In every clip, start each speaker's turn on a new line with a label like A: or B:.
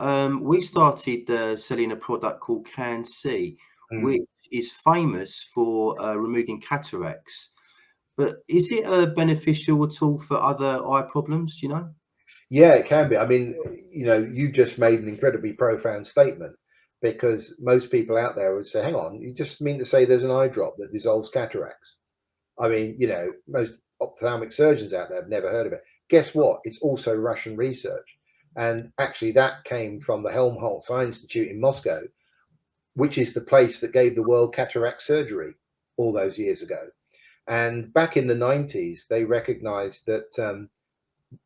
A: We started selling a product called Can C, which is famous for removing cataracts. But is it beneficial at all for other eye problems? Do you know?
B: Yeah, it can be. I mean, you just made an incredibly profound statement, because most people out there would say, hang on, you just mean to say there's an eye drop that dissolves cataracts? I mean, most ophthalmic surgeons out there have never heard of it. Guess what? It's also Russian research. And actually, that came from the Helmholtz Eye Institute in Moscow, which is the place that gave the world cataract surgery all those years ago. And back in the 90s, they recognized that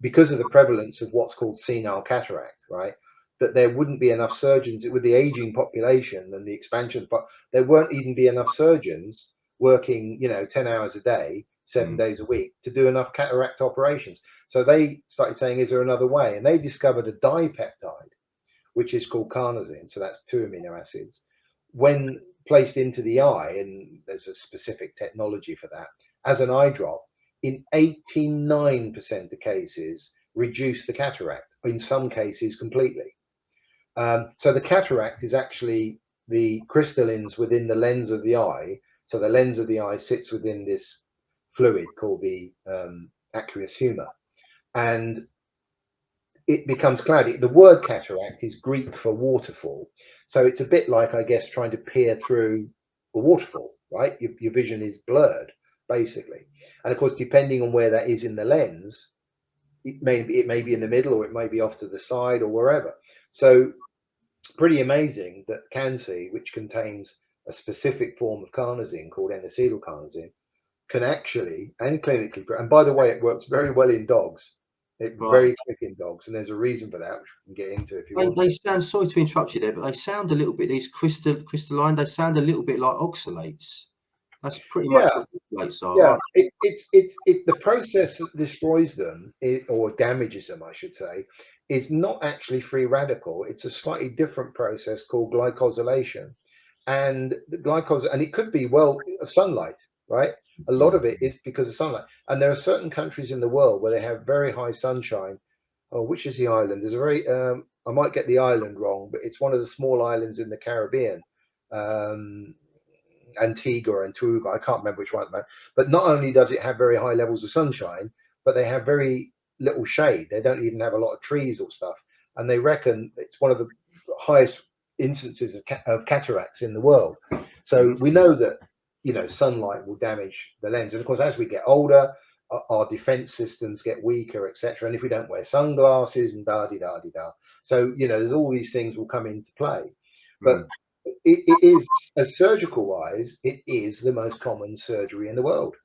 B: because of the prevalence of what's called senile cataract, right, that there wouldn't be enough surgeons with the aging population and the expansion, but there won't even be enough surgeons working, 10 hours a day, 7 days a week to do enough cataract operations. So they started saying, is there another way? And they discovered a dipeptide, which is called carnosine. So that's 2 amino acids. When placed into the eye, and there's a specific technology for that, as an eye drop, in 89% of cases, reduce the cataract, in some cases completely. So the cataract is actually the crystallines within the lens of the eye. So the lens of the eye sits within this fluid called the aqueous humor, and it becomes cloudy. The word cataract is Greek for waterfall. So it's a bit like, I guess, trying to peer through a waterfall, right? Your vision is blurred, basically. And of course, depending on where that is in the lens, it may be in the middle, or it may be off to the side, or wherever. So pretty amazing that Can-C, which contains a specific form of carnosine called N-acetylcarnosine, can actually, and clinically, and by the way, it works very well in dogs. It's very quick in dogs, and there's a reason for that, which we can get into if you want.
A: They sound, sorry to interrupt you there, but they sound a little bit, these crystalline, they sound a little bit like oxalates. That's pretty much what oxalates are.
B: Yeah,
A: Right?
B: it's the process that destroys them, or damages them, I should say, is not actually free radical. It's a slightly different process called glycosylation, and and it could be sunlight, right? A lot of it is because of sunlight, and there are certain countries in the world where they have very high sunshine. Oh, which is the island? There's a very I might get the island wrong, but it's one of the small islands in the Caribbean. Antigua and Tuba, I can't remember which one, but not only does it have very high levels of sunshine, but they have very little shade. They don't even have a lot of trees or stuff, and they reckon it's one of the highest instances of cataracts in the world. So we know that sunlight will damage the lens, and of course, as we get older, our defense systems get weaker, etc. And if we don't wear sunglasses and da di da di da, so there's all these things will come into play, but it is, as surgical wise, it is the most common surgery in the world.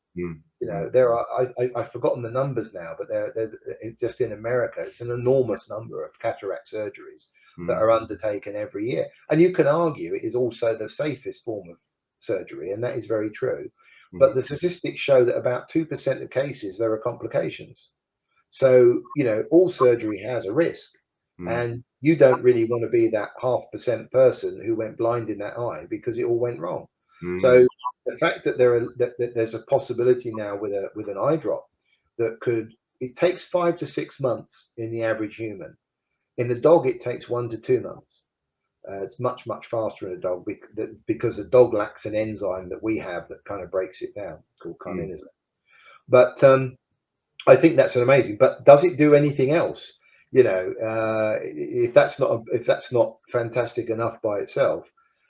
B: There are, I've forgotten the numbers now, but they're just in America, it's an enormous number of cataract surgeries that are undertaken every year. And you can argue it is also the safest form of surgery, and that is very true. But the statistics show that about 2% of cases there are complications. So, all surgery has a risk. And you don't really want to be that 0.5% person who went blind in that eye because it all went wrong. So the fact that there's a possibility now with an eye drop that it takes 5 to 6 months in the average human. In a dog, it takes 1 to 2 months. It's much, much faster in a dog because the dog lacks an enzyme that we have that kind of breaks it down. It's called carninosine. But I think that's amazing. But does it do anything else? If that's not fantastic enough by itself,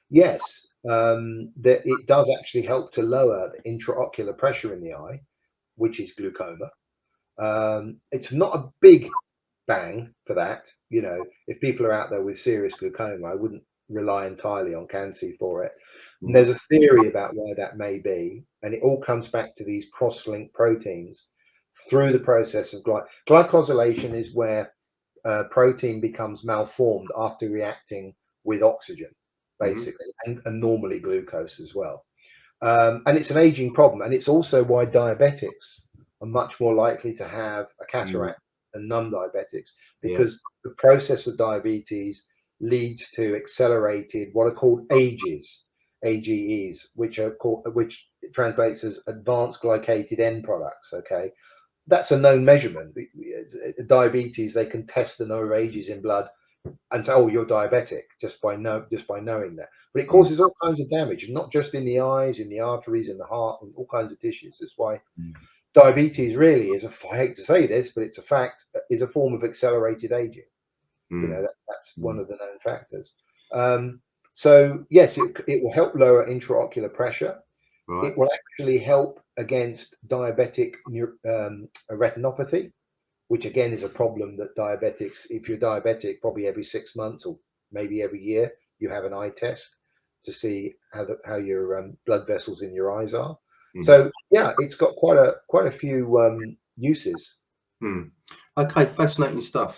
B: yes, that it does actually help to lower the intraocular pressure in the eye, which is glaucoma. It's not a big bang for that. If people are out there with serious glaucoma, I wouldn't rely entirely on Can-C for it. And there's a theory about why that may be, and it all comes back to these cross-linked proteins through the process of glycosylation is where protein becomes malformed after reacting with oxygen, basically, and normally glucose as well. And it's an aging problem, and it's also why diabetics are much more likely to have a cataract than non-diabetics, because the process of diabetes leads to accelerated, what are called AGEs, which translates as advanced glycated end products. Okay, that's a known measurement. Diabetes, they can test the number of AGEs in blood and say, oh, you're diabetic just by knowing that. But it causes all kinds of damage, not just in the eyes, in the arteries, in the heart, and all kinds of tissues. That's why diabetes really is I hate to say this, but it's a fact, is a form of accelerated aging. You know, that's one of the known factors. So yes, it will help lower intraocular pressure.
A: Right.
B: It will actually help against diabetic retinopathy, which again is a problem that diabetics, if you're diabetic, probably every 6 months or maybe every year, you have an eye test to see how your blood vessels in your eyes are. So yeah, it's got quite a few uses.
A: Okay, fascinating stuff.